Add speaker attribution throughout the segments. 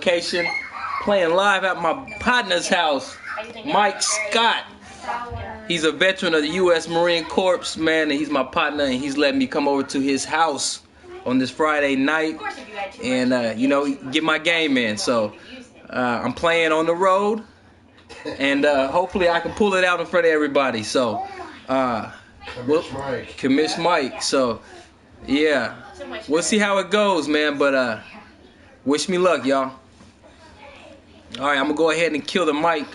Speaker 1: location, playing live at my partner's house, Mike Scott. He's a veteran of the U.S. Marine Corps, man, and he's my partner, and he's letting me come over to his house on this Friday night and, you know, get my game in. So I'm playing on the road, and hopefully I can pull it out in front of everybody. So, Commishmikke. So, yeah, we'll see how it goes, man, but wish me luck, y'all. Alright, I'm going to go ahead and kill the mic.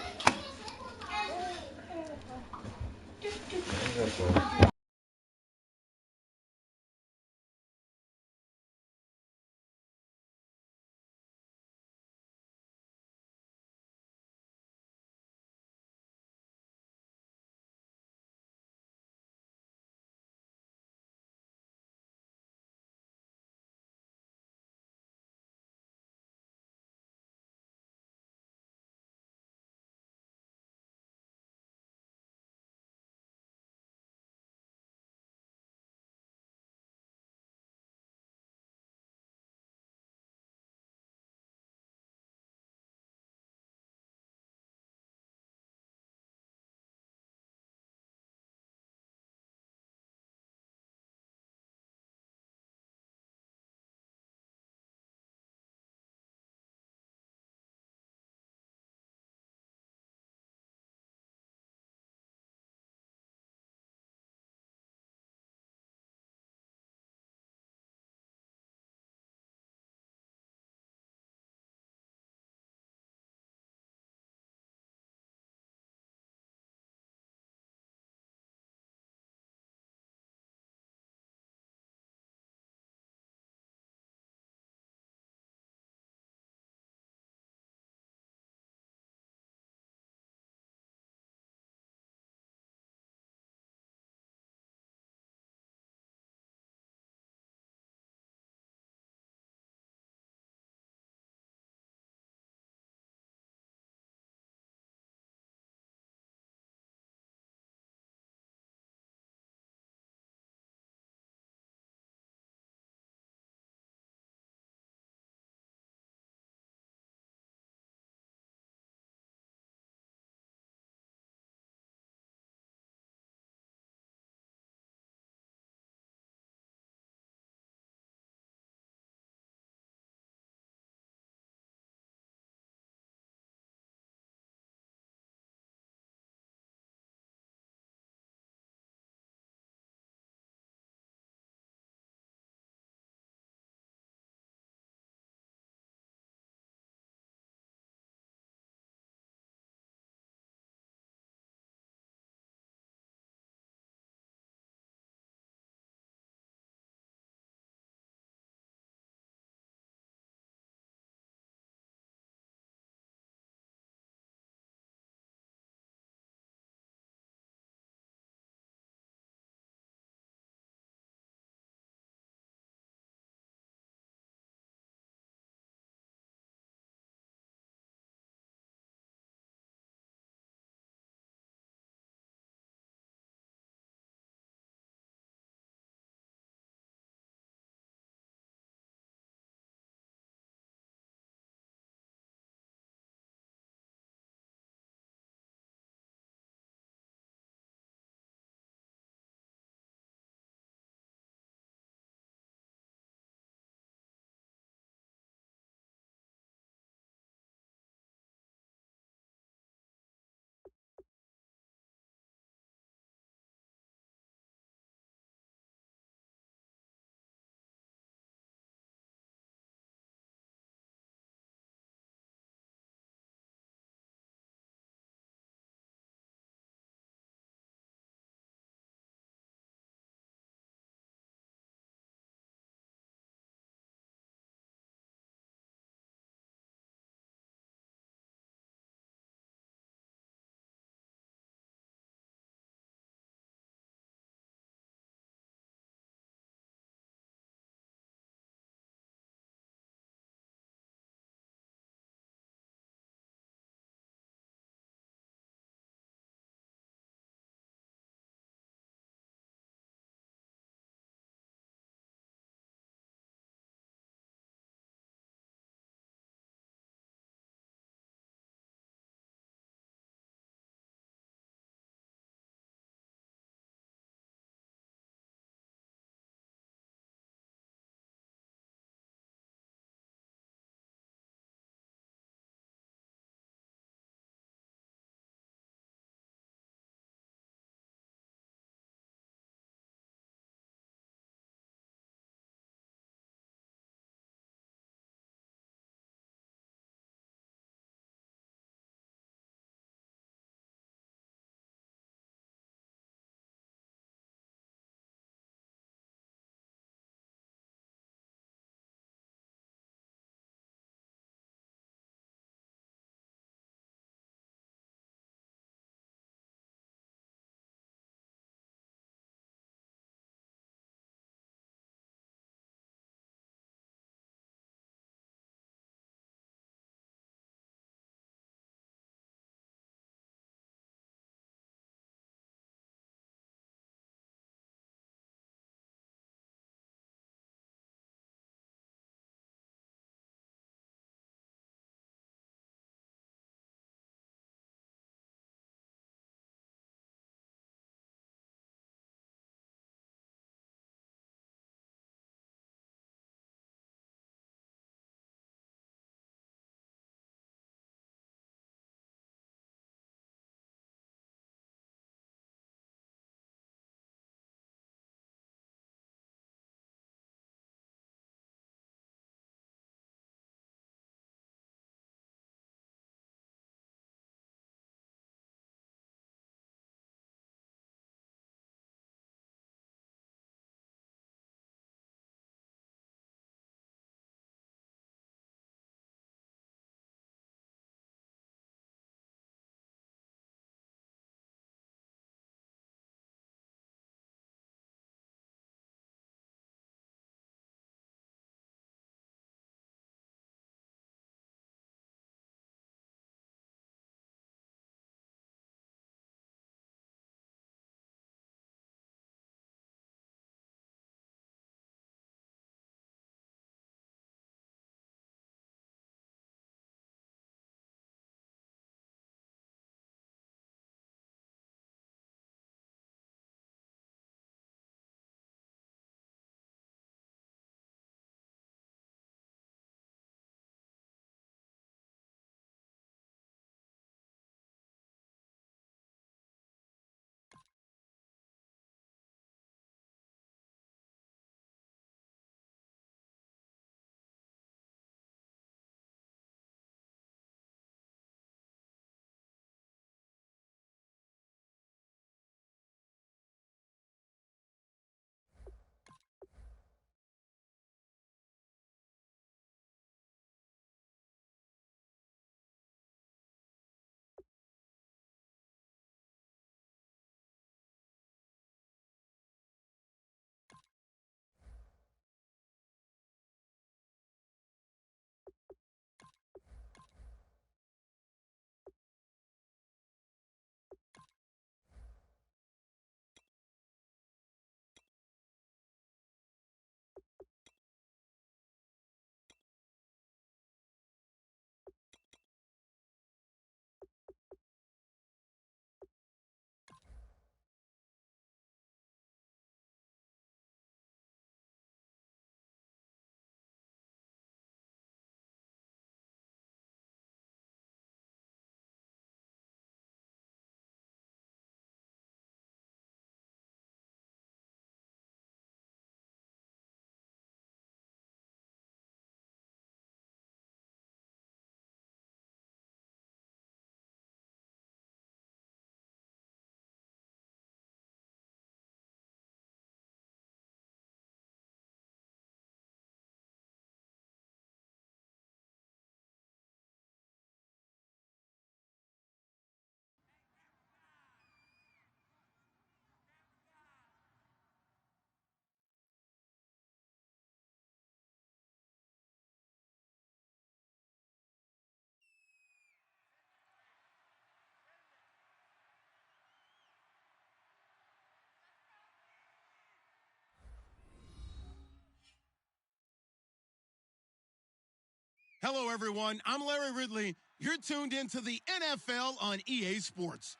Speaker 2: Hello, everyone. I'm Larry Ridley. You're tuned into the NFL on EA Sports.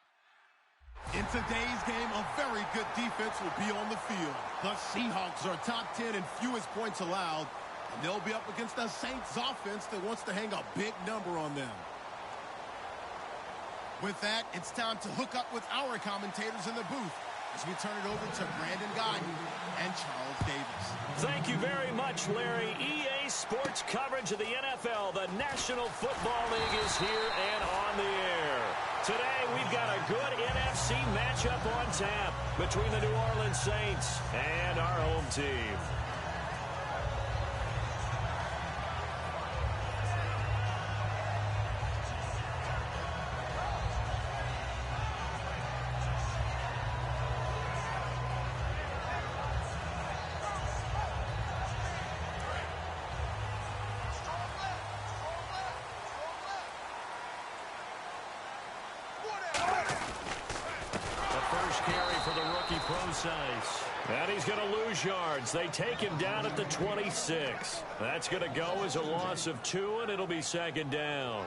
Speaker 2: In today's game, a very good defense will be on the field. The Seahawks are top 10 in fewest points allowed, and they'll be up against the Saints offense that wants to hang a big number on them. With that, it's time to hook up with our commentators in the booth as we turn it over to Brandon Guyton and Charles Davis.
Speaker 3: Thank you very much, Larry. EA Sports coverage of the NFL. The National Football League is here and on the air. Today, we've got a good NFC matchup on tap between the New Orleans Saints and our home team. And he's going to lose yards. They take him down at the 26. That's going to go as a loss of 2, and it'll be second down.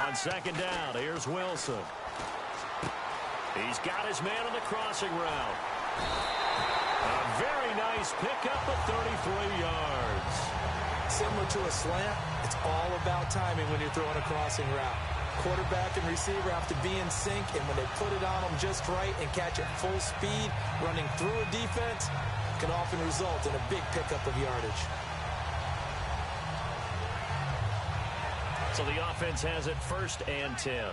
Speaker 3: On second down, here's Wilson. He's got his man on the crossing route. A very nice pickup of 33 yards.
Speaker 4: Similar to a slant, it's all about timing when you're throwing a crossing route. Quarterback and receiver have to be in sync, and when they put it on them just right and catch it full speed, running through a defense can often result in a big pickup of yardage.
Speaker 3: So the offense has it 1st and 10.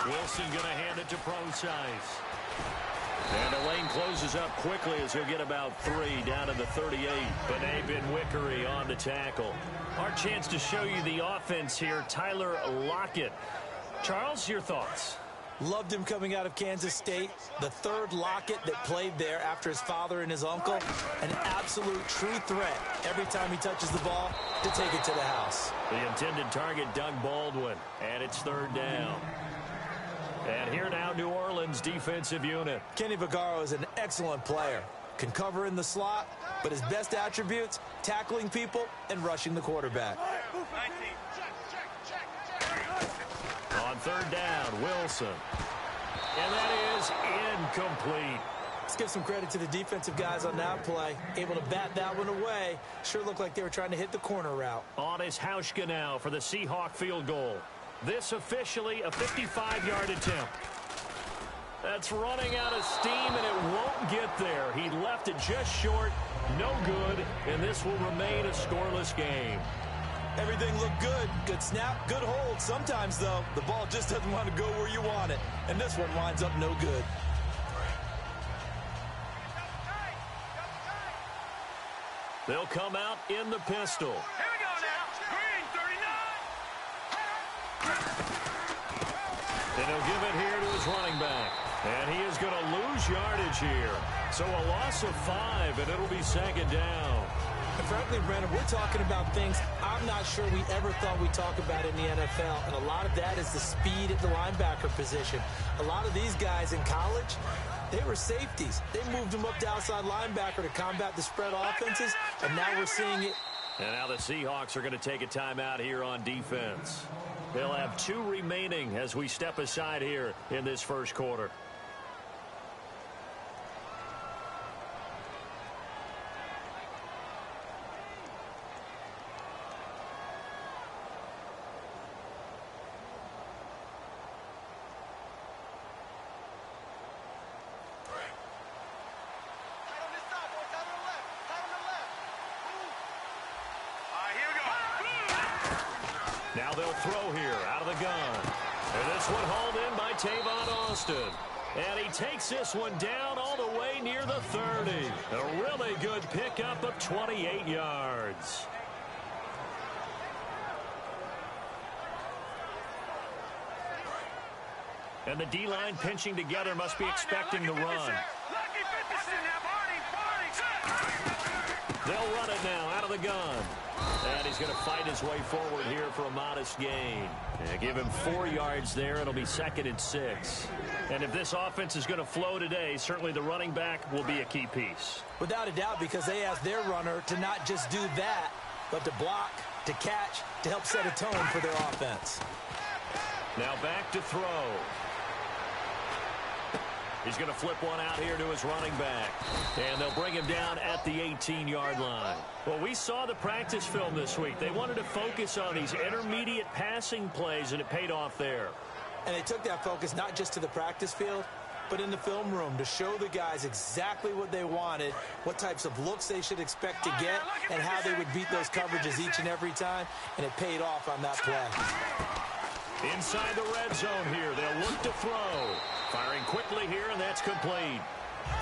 Speaker 3: Wilson going to hand it to Procise. And the lane closes up quickly as he'll get about 3 down to the 38. Bené Benwickery on the tackle. Our chance to show you the offense here, Tyler Lockett. Charles, your thoughts?
Speaker 4: Loved him coming out of Kansas State. The third Lockett that played there after his father and his uncle. An absolute true threat every time he touches the ball to take it to the house.
Speaker 3: The intended target, Doug Baldwin. And it's 3rd down. And here now, New Orleans defensive unit.
Speaker 4: Kenny Vaccaro is an excellent player. Can cover in the slot, but his best attributes, tackling people and rushing the quarterback.
Speaker 3: On 3rd down, Wilson. And that is incomplete.
Speaker 4: Let's give some credit to the defensive guys on that play. Able to bat that one away. Sure looked like they were trying to hit the corner route.
Speaker 3: On is Hauschka now for the Seahawk field goal. This officially a 55-yard attempt. That's running out of steam, and it won't get there. He left it just short. No good, and this will remain a scoreless game.
Speaker 4: Everything looked good. Good snap, good hold. Sometimes, though, the ball just doesn't want to go where you want it. And this one winds up no good.
Speaker 3: They'll come out in the pistol.
Speaker 5: Here we go now. Green, 39.
Speaker 3: And he'll give it here to his running back. And he is going to lose yardage here. So a loss of 5, and it'll be second down.
Speaker 4: And frankly, Brandon, we're talking about things I'm not sure we ever thought we'd talk about in the NFL. And a lot of that is the speed at the linebacker position. A lot of these guys in college, they were safeties. They moved them up to outside linebacker to combat the spread offenses, and now we're seeing it.
Speaker 3: And now the Seahawks are going to take a timeout here on defense. They'll have 2 remaining as we step aside here in this first quarter. Now they'll throw here out of the gun. And this one hauled in by Tavon Austin. And he takes this one down all the way near the 30. A really good pickup of 28 yards. And the D-line pinching together must be expecting the run. They'll run it now out of the gun. And he's going to fight his way forward here for a modest gain. Yeah, give him 4 yards there. It'll be 2nd and 6. And if this offense is going to flow today, certainly the running back will be a key piece.
Speaker 4: Without a doubt, because they asked their runner to not just do that, but to block, to catch, to help set a tone for their offense.
Speaker 3: Now back to throw. He's going to flip one out here to his running back. And they'll bring him down at the 18-yard line. Well, we saw the practice film this week. They wanted to focus on these intermediate passing plays, and it paid off there.
Speaker 4: And they took that focus not just to the practice field, but in the film room to show the guys exactly what they wanted, what types of looks they should expect to get, and how they would beat those coverages each and every time. And it paid off on that play.
Speaker 3: Inside the red zone here, they'll look to throw. Firing quickly here, and that's complete.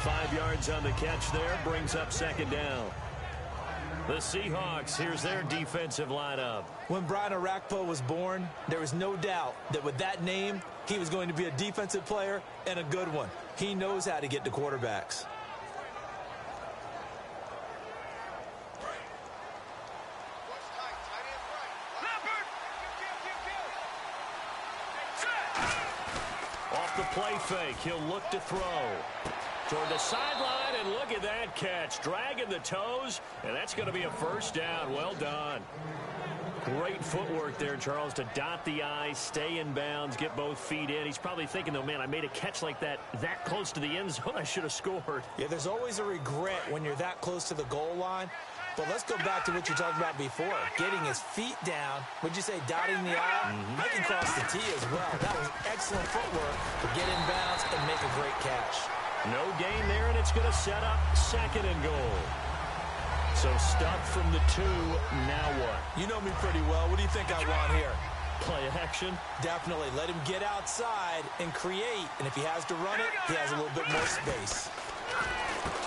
Speaker 3: 5 yards on the catch there, brings up 2nd down. The Seahawks, here's their defensive lineup.
Speaker 4: When Brian Orakpo was born, there was no doubt that with that name, he was going to be a defensive player and a good one. He knows how to get to quarterbacks.
Speaker 3: Play fake. He'll look to throw toward the sideline, and look at that catch. Dragging the toes, and that's going to be a 1st down. Well done. Great footwork there, Charles, to dot the I, stay in bounds, get both feet in. He's probably thinking, though, man, I made a catch like that close to the end zone. I should have scored.
Speaker 4: Yeah, there's always a regret when you're that close to the goal line. But let's go back to what you talked about before. Getting his feet down. Would you say dotting the I? I can cross the T as well. That was excellent footwork to get in bounds and make a great catch.
Speaker 3: No gain there, and it's going to set up 2nd and goal. So stop from the 2. Now what?
Speaker 4: You know me pretty well. What do you think I want here?
Speaker 3: Play action?
Speaker 4: Definitely. Let him get outside and create. And if he has to run it, he has a little bit more space.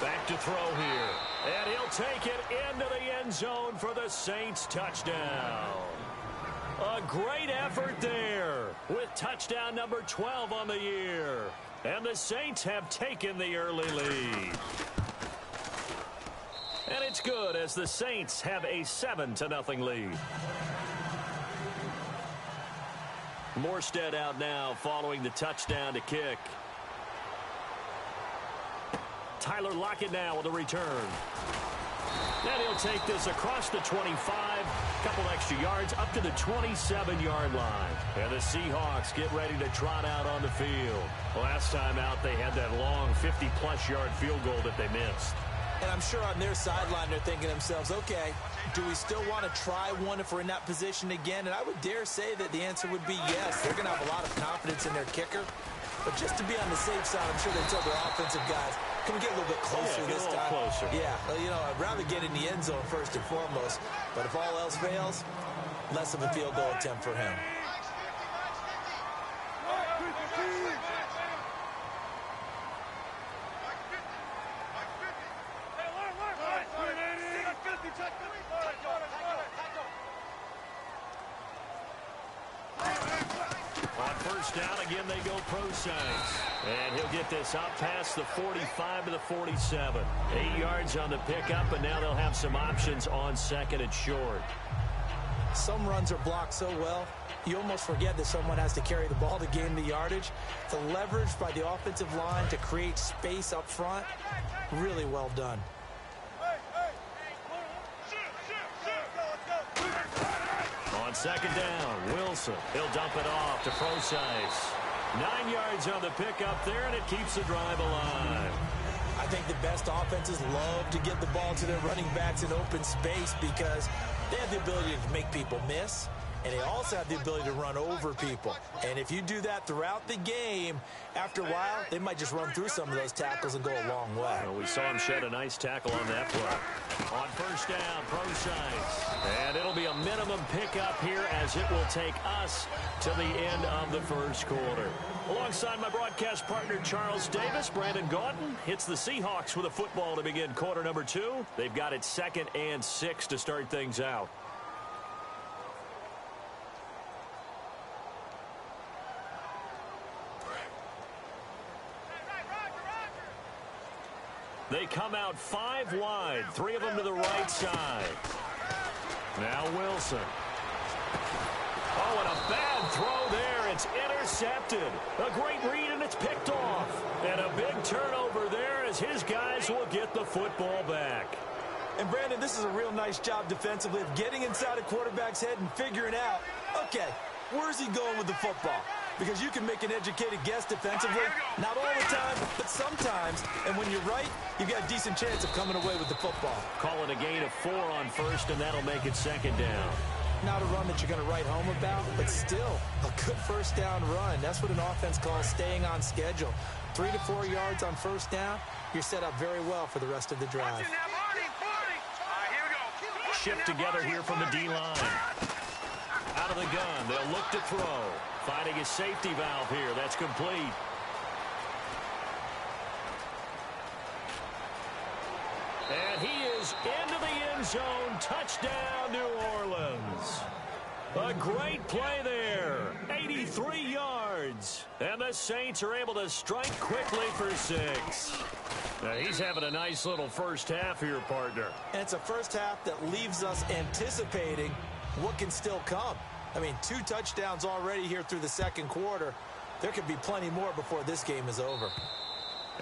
Speaker 3: Back to throw here. And he'll take it into the end zone for the Saints touchdown. A great effort there with touchdown number 12 on the year. And the Saints have taken the early lead. And it's good as the Saints have a 7-0 lead. Morstead out now following the touchdown to kick. Tyler Lockett now with a return. Then he'll take this across the 25, couple extra yards up to the 27-yard line. And the Seahawks get ready to trot out on the field. Last time out, they had that long 50-plus yard field goal that they missed.
Speaker 4: And I'm sure on their sideline they're thinking to themselves, okay, do we still want to try one if we're in that position again? And I would dare say that the answer would be yes. They're going to have a lot of confidence in their kicker. But just to be on the safe side, I'm sure they told their offensive guys, can we get a little bit closer this time?
Speaker 3: Closer.
Speaker 4: Yeah, well, you know, I'd rather get in the end zone first and foremost. But if all else fails, less of a field goal attempt for him.
Speaker 3: On 1st down, again, they go pro sides. And he'll get this out past the 45 to the 47. 8 yards on the pickup, and now they'll have some options on 2nd and short.
Speaker 4: Some runs are blocked so well, you almost forget that someone has to carry the ball to gain the yardage. The leverage by the offensive line to create space up front, really well done.
Speaker 3: On 2nd down, Wilson. He'll dump it off to Procise. 9 yards on the pickup there, and it keeps the drive alive.
Speaker 4: I think the best offenses love to get the ball to their running backs in open space because they have the ability to make people miss, and they also have the ability to run over people. And if you do that throughout the game, after a while, they might just run through some of those tackles and go a long way.
Speaker 3: Well, we saw him shed a nice tackle on that play. On 1st down, Procise. And it'll be a minimum pickup here as it will take us to the end of the 1st quarter. Alongside my broadcast partner, Charles Davis, Brandon Gaudin hits the Seahawks with a football to begin quarter number 2. They've got it 2nd and 6 to start things out. They come out 5 wide, 3 of them to the right side. Now Wilson. Oh, and a bad throw there. It's intercepted. A great read, and it's picked off. And a big turnover there as his guys will get the football back.
Speaker 4: And, Brandon, this is a real nice job defensively of getting inside a quarterback's head and figuring out, okay, where's he going with the football? Because you can make an educated guess defensively, not all the time, but sometimes. And when you're right, you've got a decent chance of coming away with the football.
Speaker 3: Call it a gain of 4 on first, and that'll make it 2nd down.
Speaker 4: Not a run that you're going to write home about, but still a good first down run. That's what an offense calls staying on schedule. 3 to 4 yards on first down, you're set up very well for the rest of the drive.
Speaker 3: Shift together here from the D-line. Out of the gun, they'll look to throw. Finding a safety valve here. That's complete. And he is into the end zone. Touchdown, New Orleans. A great play there. 83 yards. And the Saints are able to strike quickly for 6. Now, he's having a nice little first half here, partner.
Speaker 4: And it's a first half that leaves us anticipating what can still come. I mean, 2 touchdowns already here through the second quarter. There could be plenty more before this game is over.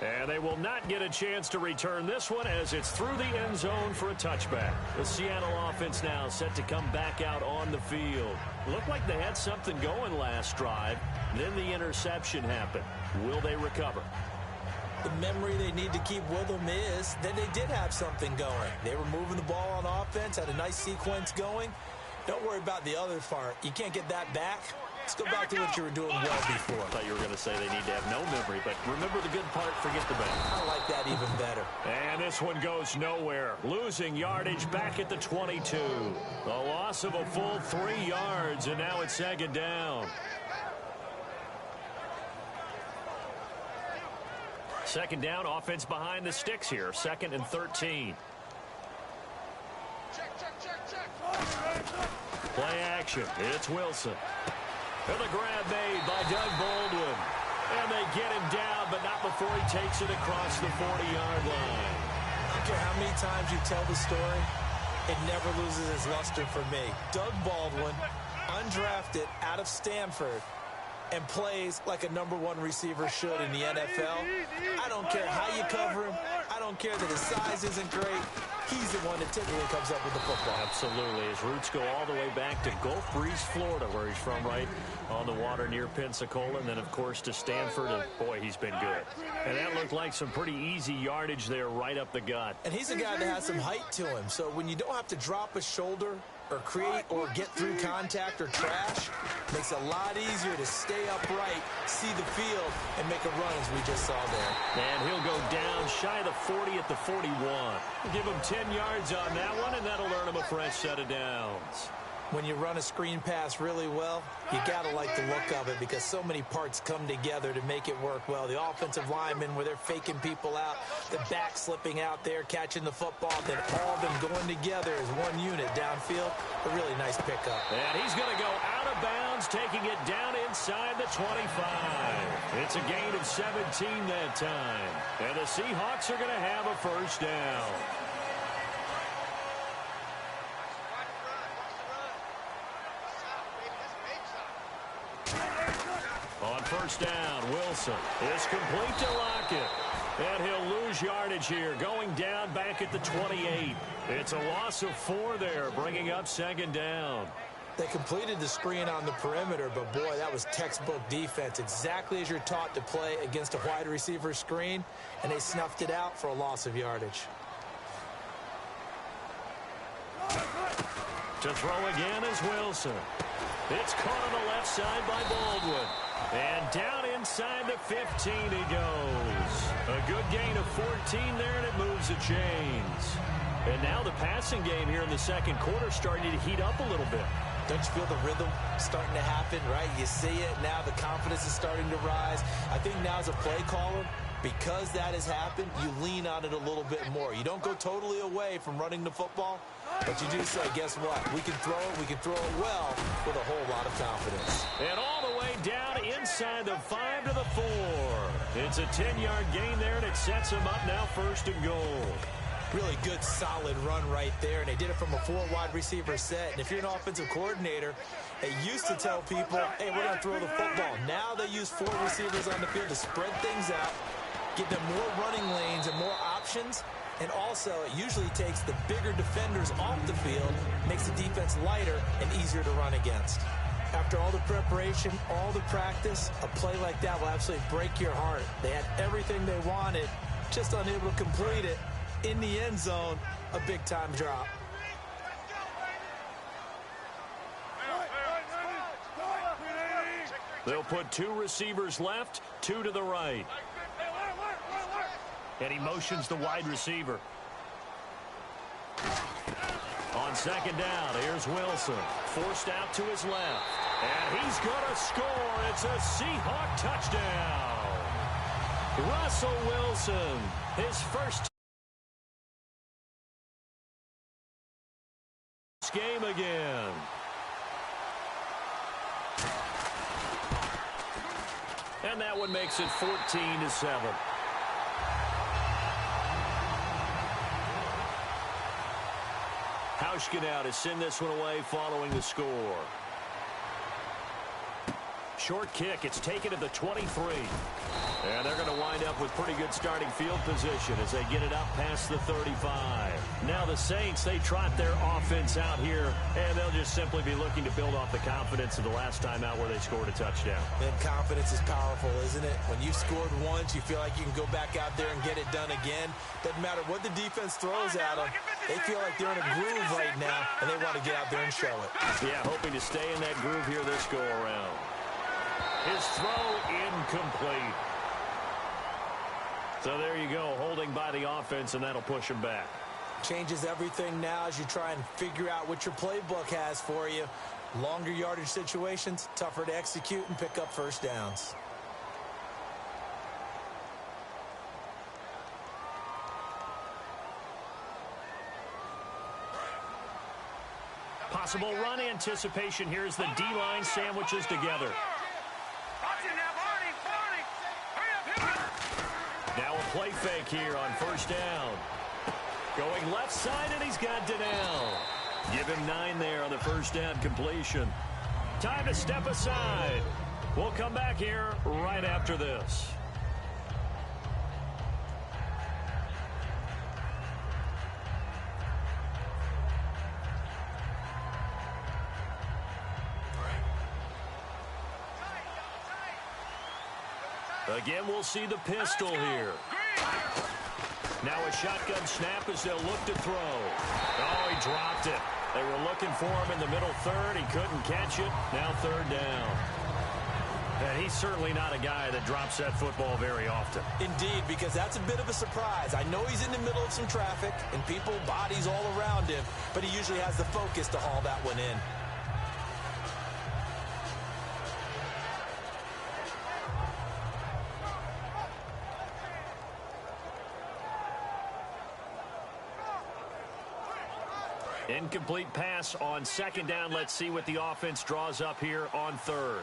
Speaker 3: And they will not get a chance to return this one as it's through the end zone for a touchback. The Seattle offense now set to come back out on the field. Looked like they had something going last drive. Then the interception happened. Will they recover?
Speaker 4: The memory they need to keep with them is that they did have something going. They were moving the ball on offense, had a nice sequence going. Don't worry about the other part. You can't get that back. Let's go back to what you were doing well before.
Speaker 3: I thought you were going to say they need to have no memory, but remember the good part, forget the bad.
Speaker 4: I like that even better.
Speaker 3: And this one goes nowhere. Losing yardage back at the 22. A loss of a full 3 yards, and now it's 2nd down. 2nd down, offense behind the sticks here. 2nd and 13. Play action. It's Wilson. And the grab made by Doug Baldwin. And they get him down, but not before he takes it across the 40-yard line.
Speaker 4: I don't care how many times you tell the story, it never loses its luster for me. Doug Baldwin, undrafted out of Stanford, and plays like a #1 receiver should in the NFL. I don't care how you cover him. I don't care that his size isn't great. He's the one that typically comes up with the football.
Speaker 3: Absolutely. His roots go all the way back to Gulf Breeze, Florida, where he's from, right on the water near Pensacola. And then, of course, to Stanford. And, boy, he's been good. And that looked like some pretty easy yardage there right up the gut.
Speaker 4: And he's a guy that has some height to him. So when you don't have to drop a shoulder or create or get through contact or trash, makes it a lot easier to stay upright, see the field, and make a run as we just saw there.
Speaker 3: And he'll go down shy of the 40 at the 41. Give him 10 yards on that one, and that'll earn him a fresh set of downs.
Speaker 4: When you run a screen pass really well, you got to like the look of it because so many parts come together to make it work well. The offensive linemen, where they're faking people out, the back slipping out there, catching the football, then all of them going together as one unit downfield. A really nice pickup.
Speaker 3: And he's going to go out of bounds, taking it down inside the 25. It's a gain of 17 that time. And the Seahawks are going to have a first down. On first down, Wilson is complete to Lockett. And he'll lose yardage here, going down back at the 28. It's a loss of 4 there, bringing up 2nd down.
Speaker 4: They completed the screen on the perimeter, but boy, that was textbook defense. Exactly as you're taught to play against a wide receiver screen, and they snuffed it out for a loss of yardage.
Speaker 3: To throw again is Wilson. It's caught on the left side by Baldwin. And down inside the 15 he goes. A good gain of 14 there, and it moves the chains. And now the passing game here in the second quarter starting to heat up a little bit.
Speaker 4: Don't you feel the rhythm starting to happen, right? You see it now. The confidence is starting to rise. I think now as a play caller, because that has happened, you lean on it a little bit more. You don't go totally away from running the football, but you do say, guess what? We can throw it well with a whole lot of confidence.
Speaker 3: And all the way down inside the 5 to the 4. It's a 10-yard gain there, and it sets them up now 1st and goal.
Speaker 4: Really good, solid run right there, and they did it from a 4-wide receiver set. And if you're an offensive coordinator, they used to tell people, hey, we're going to throw the football. Now they use 4 receivers on the field to spread things out, give them more running lanes and more options, and also it usually takes the bigger defenders off the field, makes the defense lighter and easier to run against. After all the preparation, all the practice, a play like that will absolutely break your heart. They had everything they wanted, just unable to complete it. In the end zone, a big-time drop.
Speaker 3: They'll put 2 receivers left, 2 to the right. And he motions the wide receiver. On 2nd down, here's Wilson. Forced out to his left. And he's going to score. It's a Seahawk touchdown. Russell Wilson, his first game again. And that one makes it 14-7. Hauschka now to send this one away following the score. Short kick. It's taken at the 23. And they're going to wind up with pretty good starting field position as they get it up past the 35. Now the Saints, they trot their offense out here, and they'll just simply be looking to build off the confidence of the last time out where they scored a touchdown.
Speaker 4: And confidence is powerful, isn't it? When you've scored once, you feel like you can go back out there and get it done again. Doesn't matter what the defense throws at them. They feel like they're in a groove right now, and they want to get out there and show it.
Speaker 3: Yeah, hoping to stay in that groove here this go-around. His throw incomplete. So there you go, holding by the offense, and that'll push him back.
Speaker 4: Changes everything now as you try and figure out what your playbook has for you. Longer yardage situations, tougher to execute and pick up first downs.
Speaker 3: Possible run anticipation. Here's the D-line sandwiches together. Now a play fake here on 1st down. Going left side, and he's got Donnell. Give him 9 there on the 1st down completion. Time to step aside. We'll come back here right after this. Again, we'll see the pistol here. Now a shotgun snap as they'll look to throw. Oh, he dropped it. They were looking for him in the middle third. He couldn't catch it. Now 3rd down. And he's certainly not a guy that drops that football very often.
Speaker 4: Indeed, because that's a bit of a surprise. I know he's in the middle of some traffic and people, bodies all around him, but he usually has the focus to haul that one in.
Speaker 3: Incomplete pass on 2nd down. Let's see what the offense draws up here on 3rd.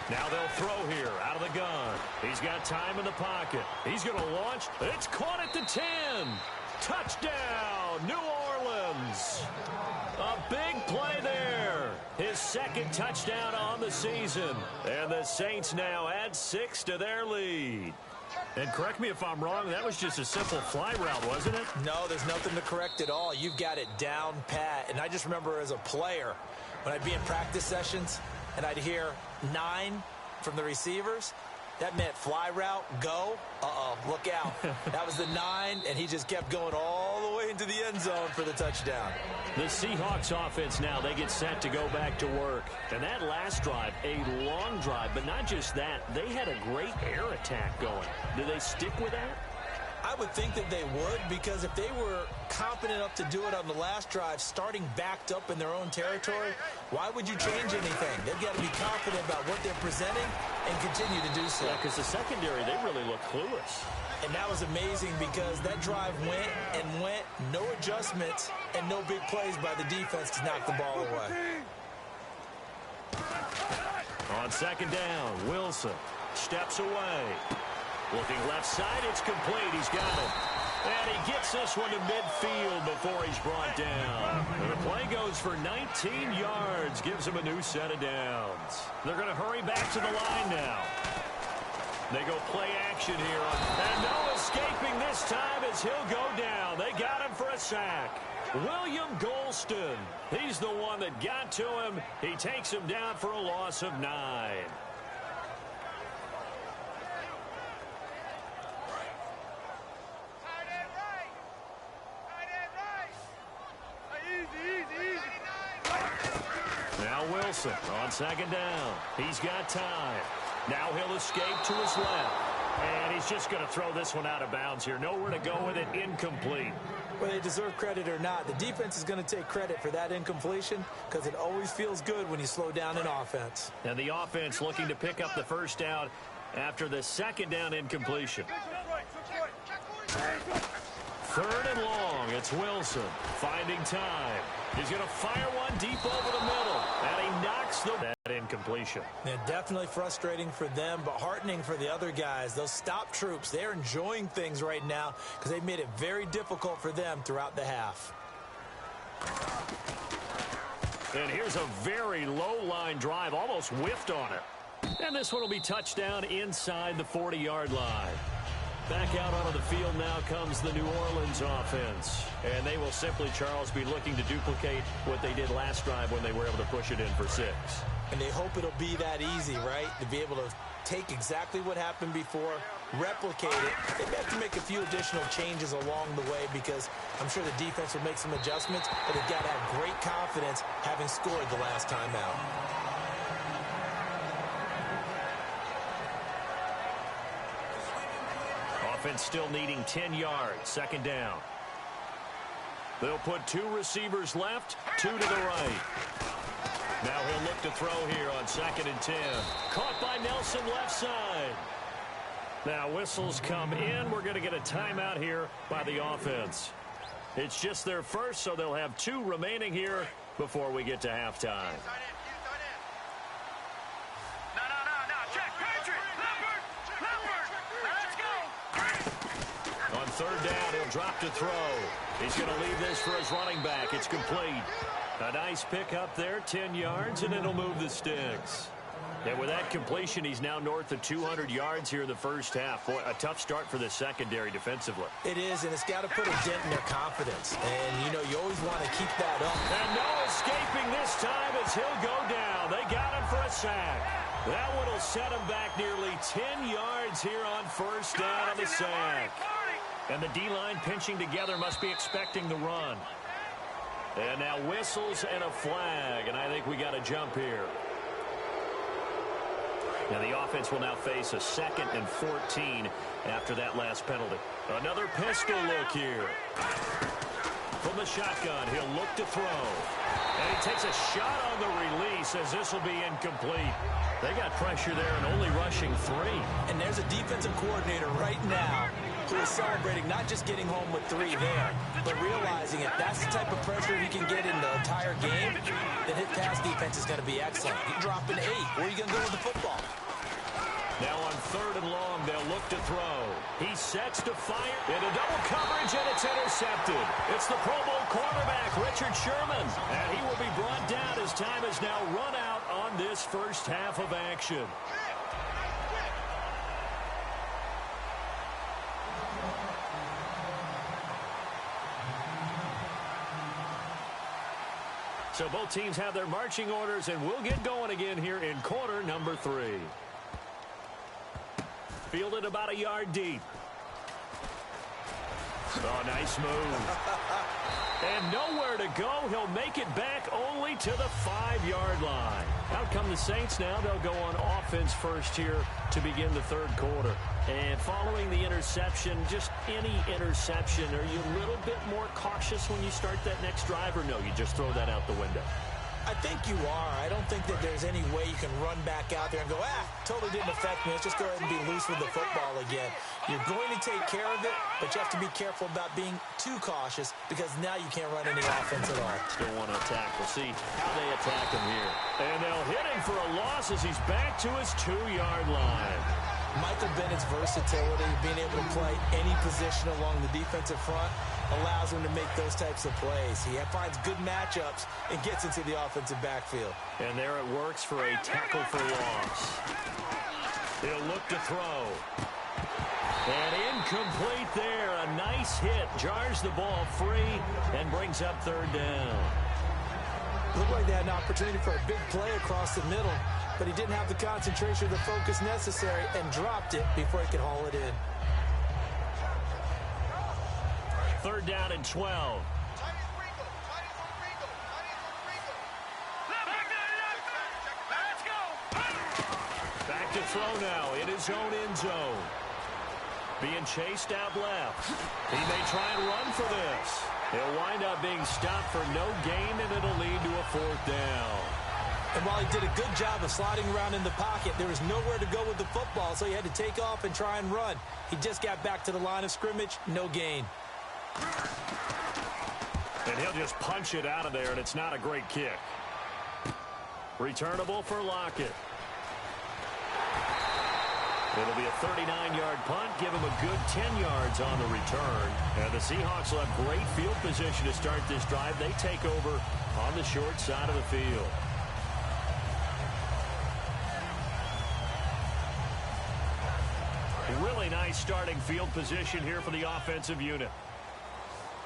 Speaker 3: Now they'll throw here out of the gun. He's got time in the pocket. He's going to launch. It's caught at the 10. Touchdown, New Orleans. A big play there. His 2nd touchdown on the season. And the Saints now add 6 to their lead. And correct me if I'm wrong, that was just a simple fly route, wasn't it?
Speaker 4: No, there's nothing to correct at all. You've got it down pat. And I just remember as a player, when I'd be in practice sessions and I'd hear 9 from the receivers, that meant fly route, go, look out. That was the 9, and he just kept going all the way into the end zone for the touchdown.
Speaker 3: The Seahawks offense now, they get set to go back to work. And that last drive, a long drive, but not just that. They had a great air attack going. Do they stick with that?
Speaker 4: I would think that they would, because if they were confident enough to do it on the last drive, starting backed up in their own territory, why would you change anything? They've got to be confident about what they're presenting and continue to do so.
Speaker 3: Yeah, because the secondary, they really look clueless.
Speaker 4: And that was amazing because that drive went and went, no adjustments, and no big plays by the defense to knock the ball away.
Speaker 3: On second down, Wilson steps away. Looking left side, it's complete. He's got it. And he gets this one to midfield before he's brought down. And the play goes for 19 yards, gives him a new set of downs. They're going to hurry back to the line now. They go play action here. And no escaping this time as he'll go down. They got him for a sack. William Golston. He's the one that got to him. He takes him down for a loss of 9. Now Wilson on second down. He's got time. Now he'll escape to his left. And he's just going to throw this one out of bounds here. Nowhere to go with it. Incomplete.
Speaker 4: Whether they deserve credit or not, the defense is going to take credit for that incompletion because it always feels good when you slow down an offense.
Speaker 3: And the offense looking to pick up the first down after the second down incompletion. Third and long. It's Wilson finding time. He's going to fire one deep over the middle. And he knocks that incompletion.
Speaker 4: Yeah, definitely frustrating for them, but heartening for the other guys. Those stop troops, they're enjoying things right now because they've made it very difficult for them throughout the half.
Speaker 3: And here's a very low-line drive, almost whiffed on it. And this one will be touchdown inside the 40-yard line. Back out onto the field now comes the New Orleans offense. And they will simply, Charles, be looking to duplicate what they did last drive when they were able to push it in for 6.
Speaker 4: And they hope it'll be that easy, right? To be able to take exactly what happened before, replicate it. They have to make a few additional changes along the way because I'm sure the defense will make some adjustments, but they've got to have great confidence having scored the last time out.
Speaker 3: Offense still needing 10 yards. Second down. They'll put 2 receivers left, 2 to the right. Now he'll look to throw here on second and 10. Caught by Nelson left side. Now whistles come in. We're going to get a timeout here by the offense. It's just their first, so they'll have 2 remaining here before we get to halftime. On third down, he'll drop to throw. He's going to leave this for his running back. It's complete. A nice pick up there, 10 yards, and it'll move the sticks. And with that completion, he's now north of 200 yards here in the first half. Boy, a tough start for the secondary defensively.
Speaker 4: It is, and it's got to put a dent in their confidence. And, you know, you always want to keep that up.
Speaker 3: And no escaping this time as he'll go down. They got him for a sack. That one will set him back nearly 10 yards here on first down on the sack. And the D-line pinching together must be expecting the run. And now whistles and a flag, and I think we got a jump here. Now the offense will now face a 2nd and 14 after that last penalty. Another pistol look here. From the shotgun, he'll look to throw. And he takes a shot on the release as this will be incomplete. They got pressure there and only rushing 3.
Speaker 4: And there's a defensive coordinator right now who is celebrating not just getting home with 3 there, but realizing if that's the type of pressure he can get in the entire game, then his pass defense is going to be excellent. You drop an 8. Where are you going to go with the football?
Speaker 3: Now on third and long, they'll look to throw. He sets to fire into double coverage, and it's intercepted. It's the Pro Bowl quarterback, Richard Sherman. And he will be brought down as time has now run out on this first half of action. So both teams have their marching orders, and we'll get going again here in quarter number 3. Fielded about a yard deep. Oh, nice move. And nowhere to go. He'll make it back only to the 5-yard line. Out come the Saints now. They'll go on offense first here to begin the third quarter. And following the interception, just any interception, are you a little bit more cautious when you start that next drive, or no, you just throw that out the window?
Speaker 4: I think you are. I don't think that there's any way you can run back out there and go, totally didn't affect me. Let's just go ahead and be loose with the football again. You're going to take care of it, but you have to be careful about being too cautious because now you can't run any offense at all.
Speaker 3: Still want to attack. We'll see how they attack him here. And they'll hit him for a loss as he's back to his 2-yard line.
Speaker 4: Michael Bennett's versatility, being able to play any position along the defensive front, allows him to make those types of plays. He finds good matchups and gets into the offensive backfield.
Speaker 3: And there it works for a tackle for loss. He'll look to throw. And incomplete there. A nice hit. Jars the ball free and brings up 3rd down.
Speaker 4: Looked like they had an opportunity for a big play across the middle, but he didn't have the concentration or the focus necessary and dropped it before he could haul it in.
Speaker 3: 3rd down and 12. Back to throw now in his own end zone. Being chased out left. He may try and run for this. He'll wind up being stopped for no gain, and it'll lead to a 4th down.
Speaker 4: And while he did a good job of sliding around in the pocket, there was nowhere to go with the football, so he had to take off and try and run. He just got back to the line of scrimmage, no gain.
Speaker 3: And he'll just punch it out of there, and it's not a great kick. Returnable for Lockett. It'll be a 39-yard punt, give him a good 10 yards on the return. And the Seahawks will have great field position to start this drive. They take over on the short side of the field. Really nice starting field position here for the offensive unit.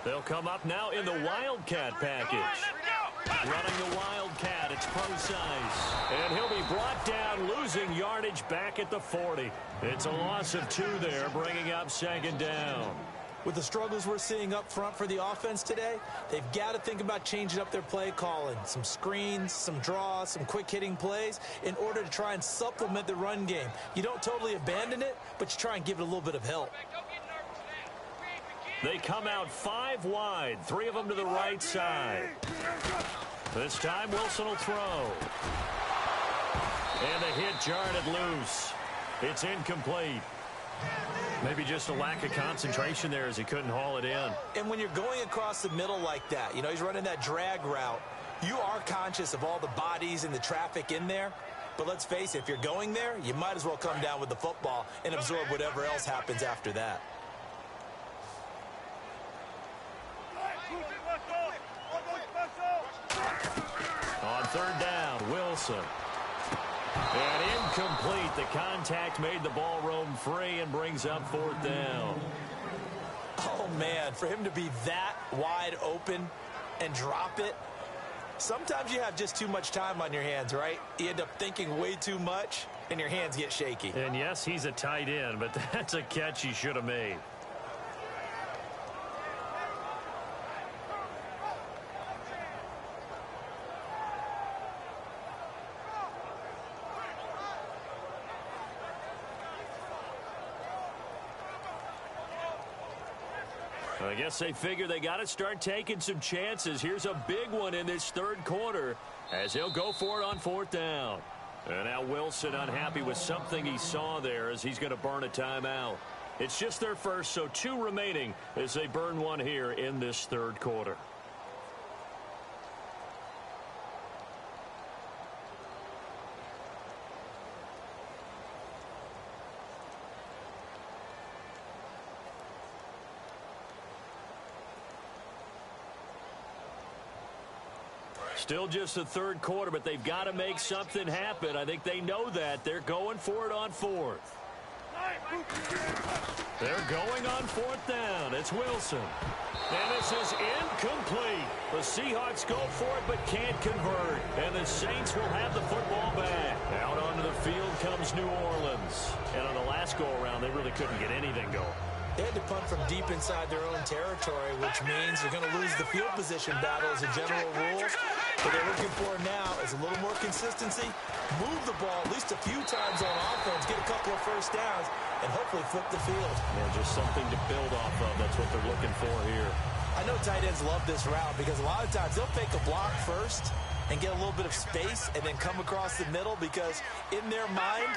Speaker 3: They'll come up now in the Wildcat package. Running the Wildcat, it's Procise. And he'll be brought down, losing yardage back at the 40. It's a loss of 2 there, bringing up 2nd down.
Speaker 4: With the struggles we're seeing up front for the offense today, they've got to think about changing up their play calling. Some screens, some draws, some quick-hitting plays in order to try and supplement the run game. You don't totally abandon it, but you try and give it a little bit of help.
Speaker 3: They come out 5 wide, 3 of them to the right side. This time Wilson will throw. And the hit jarred it loose. It's incomplete. Maybe just a lack of concentration there as he couldn't haul it in.
Speaker 4: And when you're going across the middle like that, you know, he's running that drag route, you are conscious of all the bodies and the traffic in there. But let's face it, if you're going there, you might as well come down with the football and absorb whatever else happens after that.
Speaker 3: On 3rd down, Wilson. And incomplete. The contact made the ball roam free and brings up 4th down.
Speaker 4: Oh, man, for him to be that wide open and drop it, sometimes you have just too much time on your hands, right? You end up thinking way too much, and your hands get shaky.
Speaker 3: And, yes, he's a tight end, but that's a catch he should have made. I guess they figure they got to start taking some chances. Here's a big one in this 3rd quarter as he'll go for it on 4th down. And now Wilson unhappy with something he saw there as he's going to burn a timeout. It's just their first, so 2 remaining as they burn one here in this 3rd quarter. Still just the 3rd quarter, but they've got to make something happen. I think they know that. They're going for it on 4th. They're going on 4th down. It's Wilson. And this is incomplete. The Seahawks go for it but can't convert. And the Saints will have the football back. Out onto the field comes New Orleans. And on the last go-around, they really couldn't get anything going.
Speaker 4: They had to punt from deep inside their own territory, which means they're going to lose the field position battle as a general rule. What they're looking for now is a little more consistency, move the ball at least a few times on offense, get a couple of first downs, and hopefully flip the field.
Speaker 3: Yeah, just something to build off of. That's what they're looking for here.
Speaker 4: I know tight ends love this route because a lot of times they'll fake a block first and get a little bit of space and then come across the middle, because in their mind,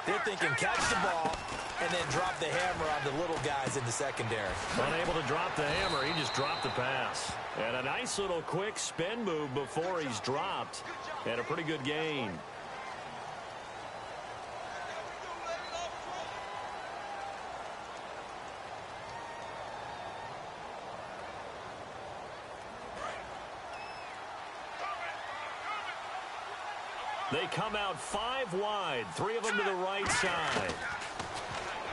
Speaker 4: they're thinking catch the ball and then drop the hammer on the little guys in the secondary.
Speaker 3: Unable to drop the hammer, he just dropped the pass. And a nice little quick spin move before he's dropped. And a pretty good gain. They come out 5 wide, 3 of them to the right side.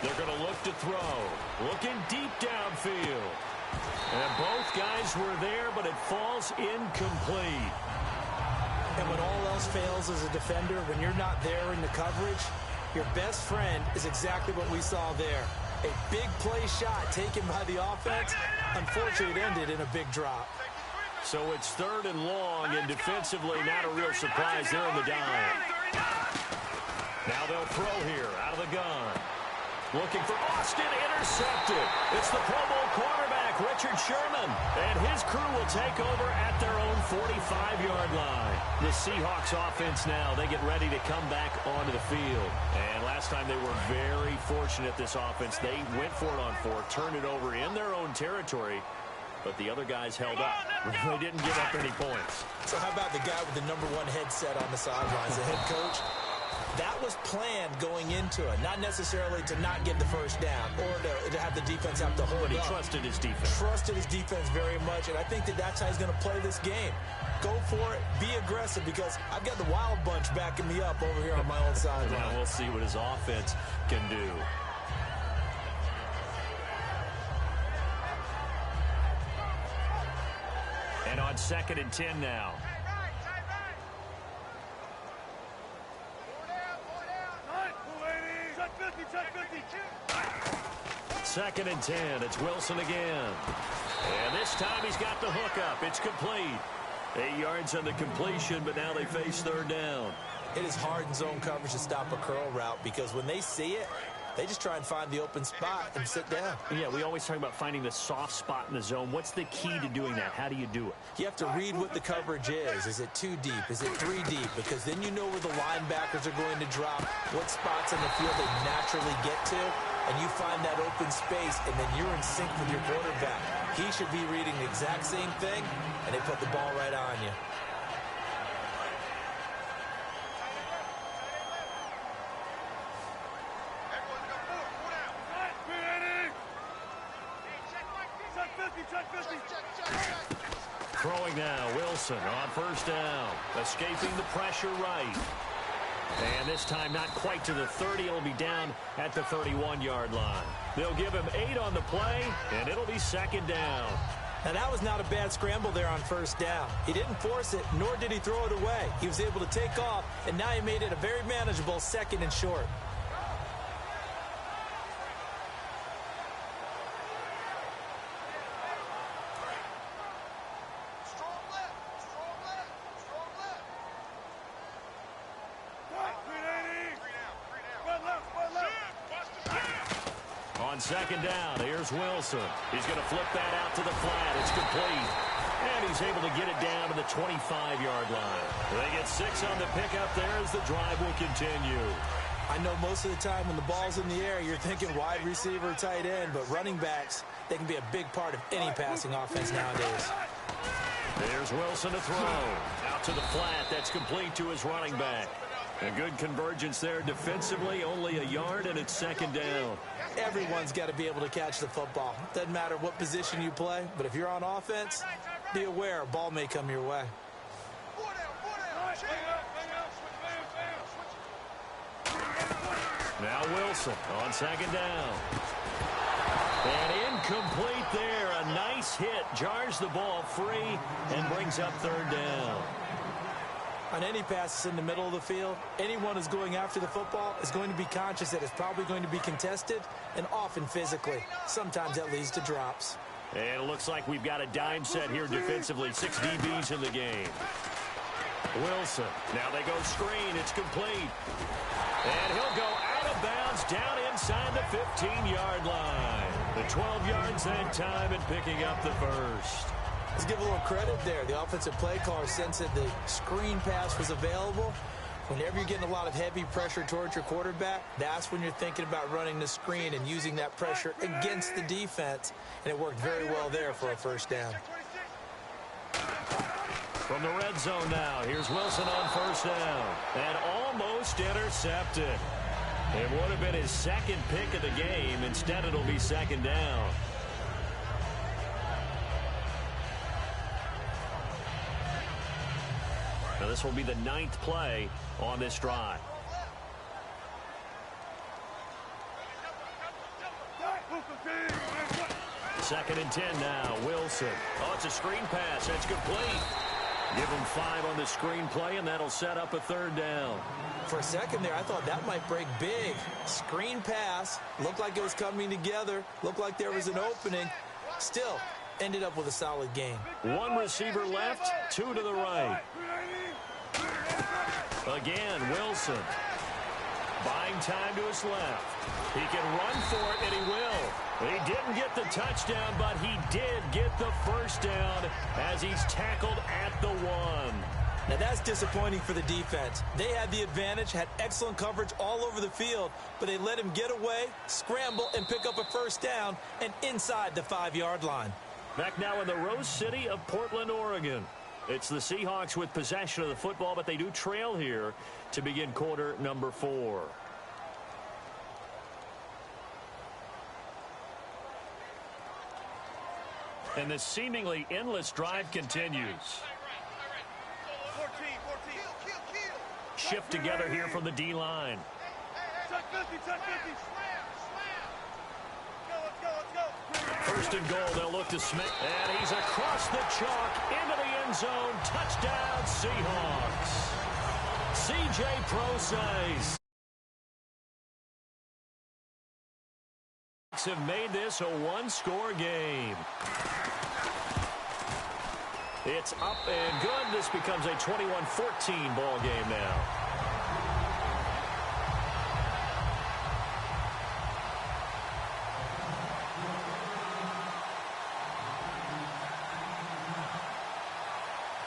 Speaker 3: They're going to look to throw. Looking deep downfield. And both guys were there, but it falls incomplete.
Speaker 4: And when all else fails as a defender, when you're not there in the coverage, your best friend is exactly what we saw there. A big play shot taken by the offense. Unfortunately, it ended in a big drop.
Speaker 3: So it's 3rd and long, and defensively not a real surprise. They're in the dime. Now they'll throw here out of the gun. Looking for Austin, intercepted. It's the Pro Bowl quarterback, Richard Sherman. And his crew will take over at their own 45-yard line. The Seahawks offense now, they get ready to come back onto the field. And last time they were very fortunate, this offense. They went for it on 4, turned it over in their own territory. But the other guys held up. They didn't give up any points.
Speaker 4: So how about the guy with the #1 headset on the sidelines, the head coach? That was planned going into it, not necessarily to not get the first down or to have the defense have to hold
Speaker 3: But he
Speaker 4: up.
Speaker 3: trusted his defense.
Speaker 4: Trusted his defense very much, and I think that's how he's going to play this game. Go for it, be aggressive, because I've got the Wild Bunch backing me up over here on my own sideline.
Speaker 3: Now we'll see what his offense can do. And on 2nd and 10 now. Second and 10. It's Wilson again. And this time he's got the hookup. It's complete. 8 yards on the completion, but now they face 3rd down.
Speaker 4: It is hard in zone coverage to stop a curl route, because when they see it, they just try and find the open spot and sit down.
Speaker 3: Yeah, we always talk about finding the soft spot in the zone. What's the key to doing that? How do you do it?
Speaker 4: You have to read what the coverage is. Is it 2 deep? Is it 3 deep? Because then you know where the linebackers are going to drop, what spots on the field they naturally get to, and you find that open space, and then you're in sync with your quarterback. He should be reading the exact same thing, and they put the ball right on you.
Speaker 3: Throwing now, Wilson on 1st down. Escaping the pressure right. And this time not quite to the 30. It'll be down at the 31-yard line. They'll give him 8 on the play, and it'll be 2nd down.
Speaker 4: Now, that was not a bad scramble there on 1st down. He didn't force it, nor did he throw it away. He was able to take off, and now he made it a very manageable 2nd and short.
Speaker 3: On 2nd down, here's Wilson. He's going to flip that out to the flat. It's complete. And he's able to get it down to the 25-yard line. They get 6 on the pickup there as the drive will continue.
Speaker 4: I know most of the time when the ball's in the air, you're thinking wide receiver, tight end, but running backs, they can be a big part of any passing offense nowadays.
Speaker 3: There's Wilson to throw. Out to the flat. That's complete to his running back. A good convergence there defensively. Only a yard, and it's 2nd down.
Speaker 4: Everyone's got to be able to catch the football. Doesn't matter what position you play, but if you're on offense, be aware a ball may come your way.
Speaker 3: Now Wilson on 2nd down. And incomplete there. A nice hit. Jars the ball free and brings up 3rd down.
Speaker 4: On any passes in the middle of the field, anyone who's going after the football is going to be conscious that it's probably going to be contested, and often physically. Sometimes that leads to drops.
Speaker 3: And it looks like we've got a dime set here defensively. 6 DBs in the game. Wilson. Now they go screen. It's complete. And he'll go out of bounds down inside the 15-yard line. The 12 yards that time and picking up the first.
Speaker 4: Let's give a little credit there. The offensive play caller sensed that the screen pass was available. Whenever you're getting a lot of heavy pressure towards your quarterback, that's when you're thinking about running the screen and using that pressure against the defense. And it worked very well there for a first down.
Speaker 3: From the red zone now, here's Wilson on first down. And almost intercepted. It would have been his second pick of the game. Instead, it'll be second down. Now, this will be the 9th play on this drive. Second and 10 now. Wilson. Oh, it's a screen pass. That's complete. Give him 5 on the screen play, and that'll set up a third down.
Speaker 4: For a second there, I thought that might break big. Screen pass. Looked like it was coming together. Looked like there was an opening. Still, ended up with a solid game.
Speaker 3: 1 receiver left, 2 to the right. Again, Wilson. Buying time to his left. He can run for it, and he will. He didn't get the touchdown, but he did get the first down as he's tackled at the 1.
Speaker 4: Now that's disappointing for the defense. They had the advantage, had excellent coverage all over the field, but they let him get away, scramble, and pick up a first down, and inside the 5-yard line.
Speaker 3: Back now in the Rose City of Portland, Oregon. It's the Seahawks with possession of the football, but they do trail here to begin quarter number 4. And the seemingly endless drive continues. Shift together here from the D-line. First and goal, they'll look to Smith. And he's across the chalk into the end zone. Touchdown, Seahawks. C.J. Prosise. Have made this a 1-score game. It's up and good. This becomes a 21-14 ball game now.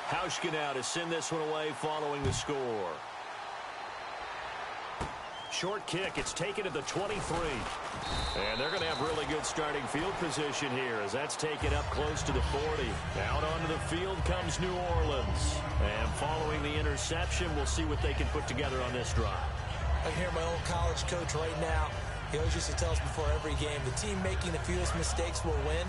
Speaker 3: Hauschka now to send this one away following the score. Short kick. It's taken at the 23. And they're going to have really good starting field position here as that's taken up close to the 40. Out onto the field comes New Orleans. And following the interception, we'll see what they can put together on this drive.
Speaker 4: I can hear my old college coach right now. He always used to tell us before every game, the team making the fewest mistakes will win.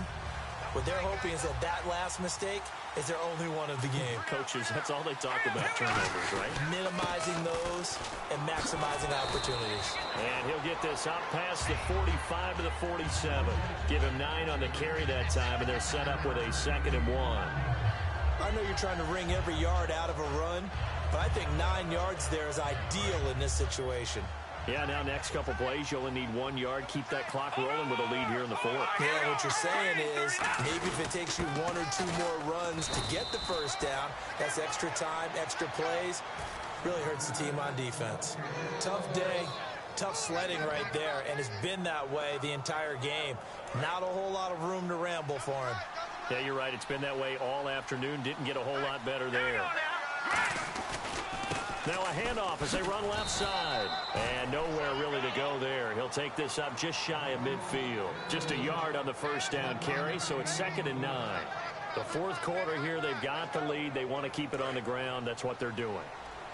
Speaker 4: What they're hoping is that last mistake is their only one of the game.
Speaker 3: Coaches, that's all they talk about, turnovers, right?
Speaker 4: Minimizing those and maximizing opportunities.
Speaker 3: And he'll get this up past the 45 to the 47. Give him 9 on the carry that time, and they're set up with a 2nd and 1.
Speaker 4: I know you're trying to wring every yard out of a run, but I think 9 yards there is ideal in this situation.
Speaker 3: Yeah, now next couple plays, you only need 1 yard. Keep that clock rolling with a lead here in the 4th.
Speaker 4: Yeah, what you're saying is maybe if it takes you 1 or 2 more runs to get the first down, that's extra time, extra plays. Really hurts the team on defense. Tough day, tough sledding right there, and it's been that way the entire game. Not a whole lot of room to ramble for him.
Speaker 3: Yeah, you're right. It's been that way all afternoon. Didn't get a whole lot better there. Now a handoff as they run left side. And nowhere really to go there. He'll take this up just shy of midfield. Just a yard on the first down carry, so it's 2nd and 9. The 4th quarter here, they've got the lead. They want to keep it on the ground. That's what they're doing.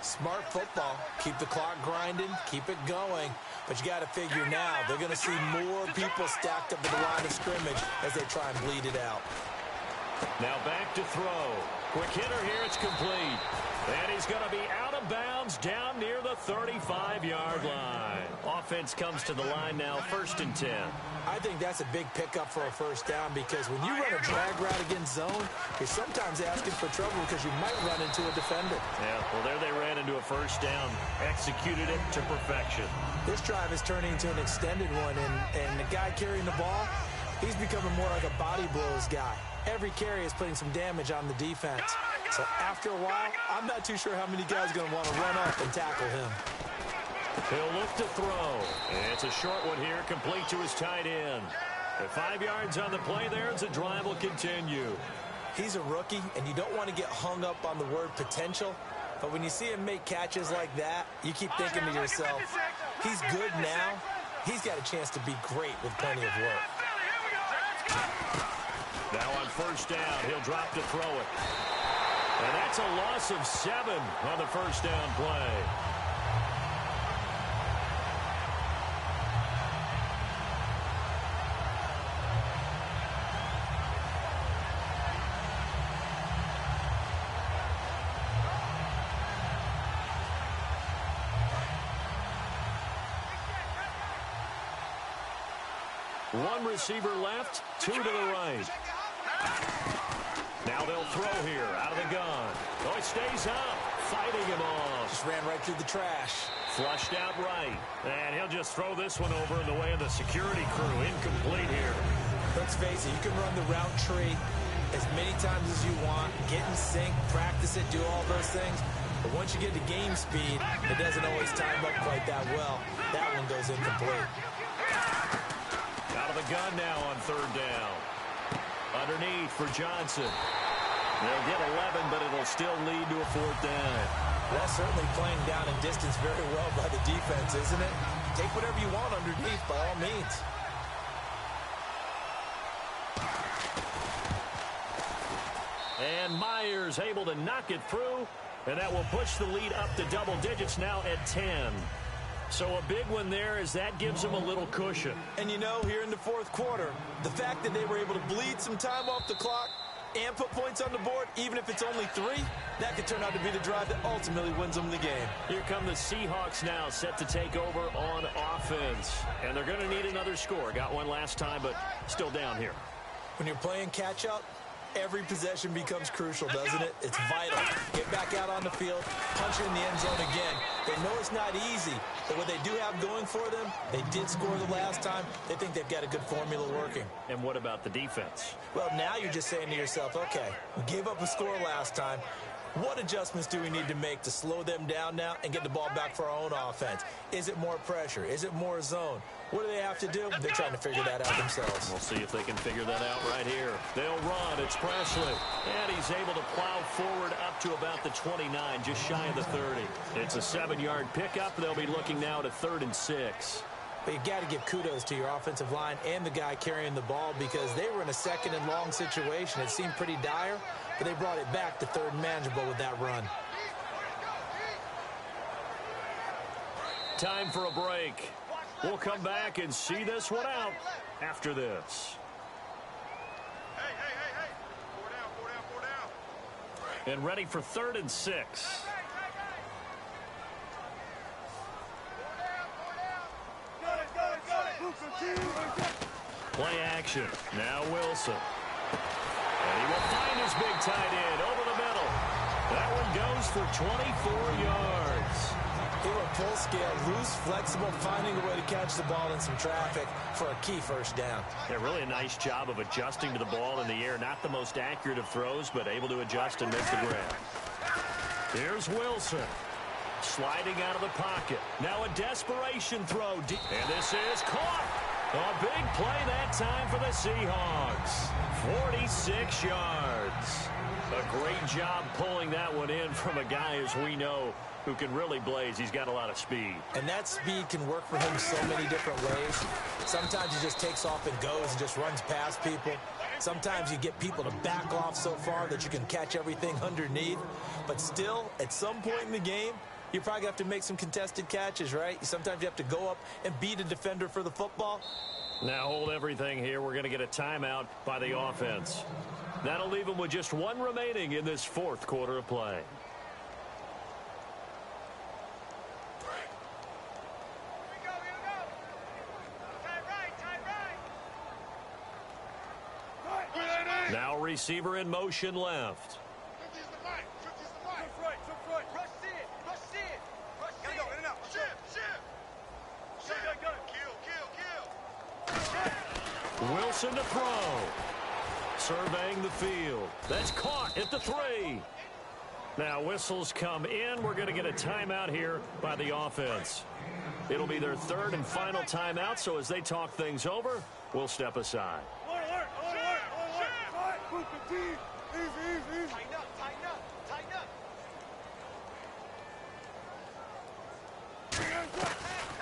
Speaker 4: Smart football. Keep the clock grinding. Keep it going. But you got to figure now, they're going to see more people stacked up at the line of scrimmage as they try and bleed it out.
Speaker 3: Now back to throw. Quick hitter here. It's complete. And he's going to be out of bounds down near the 35-yard line. Offense comes to the line now, 1st and 10.
Speaker 4: I think that's a big pickup for a first down because when you run a drag route against zone, you're sometimes asking for trouble because you might run into a defender.
Speaker 3: Yeah, well, there they ran into a first down. Executed it to perfection.
Speaker 4: This drive is turning into an extended one, and the guy carrying the ball, he's becoming more like a body blows guy. Every carry is putting some damage on the defense. So after a while, I'm not too sure how many guys are going to want to run up and tackle him.
Speaker 3: He'll look to throw. And it's a short one here, complete to his tight end. At 5 yards on the play there, as the drive will continue.
Speaker 4: He's a rookie, and you don't want to get hung up on the word potential. But when you see him make catches like that, you keep thinking to yourself, he's good now. He's got a chance to be great with plenty of work.
Speaker 3: Now on first down, he'll drop to throw it. And that's a loss of 7 on the first down play. One receiver left, 2 to the right. Now they'll throw here out of the gun. Oh, he stays up, fighting him off.
Speaker 4: Just ran right through the trash.
Speaker 3: Flushed out right. And he'll just throw this one over in the way of the security crew. Incomplete here.
Speaker 4: Let's face it, you can run the route tree as many times as you want, get in sync, practice it, do all those things. But once you get to game speed, it doesn't always time up quite that well. That one goes incomplete.
Speaker 3: Out of the gun now on third down. Underneath for Johnson. They'll get 11, but it'll still lead to a fourth down.
Speaker 4: That's certainly playing down in distance very well by the defense, isn't it? Take whatever you want underneath by all means.
Speaker 3: And Myers able to knock it through, and that will push the lead up to double digits now at 10. So a big one there as that gives them a little cushion.
Speaker 4: And you know, here in the fourth quarter, the fact that they were able to bleed some time off the clock and put points on the board, even if it's only 3, that could turn out to be the drive that ultimately wins them the game.
Speaker 3: Here come the Seahawks now, set to take over on offense. And they're going to need another score. Got one last time, but still down here.
Speaker 4: When you're playing catch-up, every possession becomes crucial, doesn't it? It's vital. Get back out on the field, punch it in the end zone again. They know it's not easy, but what they do have going for them, they did score the last time. They think they've got a good formula working.
Speaker 3: And what about the defense?
Speaker 4: Well, now you're just saying to yourself, okay, we gave up a score last time. What adjustments do we need to make to slow them down now and get the ball back for our own offense? Is it more pressure? Is it more zone? What do they have to do? They're trying to figure that out themselves.
Speaker 3: We'll see if they can figure that out right here. They'll run. It's Presley. And he's able to plow forward up to about the 29, just shy of the 30. It's a 7-yard pickup. They'll be looking now to 3rd and 6.
Speaker 4: But you got to give kudos to your offensive line and the guy carrying the ball because they were in a 2nd and long situation. It seemed pretty dire, but they brought it back to 3rd and manageable with that run.
Speaker 3: Time for a break. We'll come back and see this one out after this.
Speaker 5: Hey. 4 down.
Speaker 3: And ready for 3rd and 6. Play action. Now Wilson. And he will find his big tight end over the middle. That one goes for 24 yards.
Speaker 4: They were full scale, loose, flexible, finding a way to catch the ball in some traffic for a key first down.
Speaker 3: Yeah, really a nice job of adjusting to the ball in the air. Not the most accurate of throws, but able to adjust and make the grab. Here's Wilson. Sliding out of the pocket. Now a desperation throw. And this is caught. A big play that time for the Seahawks. 46 yards. A great job pulling that one in from a guy, as we know, who can really blaze. He's got a lot of speed.
Speaker 4: And that speed can work for him so many different ways. Sometimes he just takes off and goes and just runs past people. Sometimes you get people to back off so far that you can catch everything underneath. But still, at some point in the game, you probably have to make some contested catches, right? Sometimes you have to go up and beat a defender for the football.
Speaker 3: Now hold everything here. We're going to get a timeout by the offense. That'll leave them with just 1 remaining in this 4th quarter of play. Now receiver in motion left. Wilson to throw. Surveying the field. That's caught at the 3. Now whistles come in. We're going to get a timeout here by the offense. It'll be their 3rd and final timeout, so as they talk things over, we'll step aside.
Speaker 5: Tighten up, tighten up, tighten up.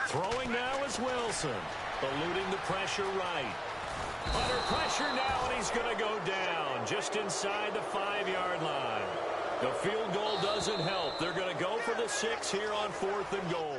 Speaker 3: Throwing now is Wilson, eluding the pressure right. Under pressure now, and he's going to go down just inside the 5-yard line. The field goal doesn't help. They're going to go for the 6 here on 4th and goal.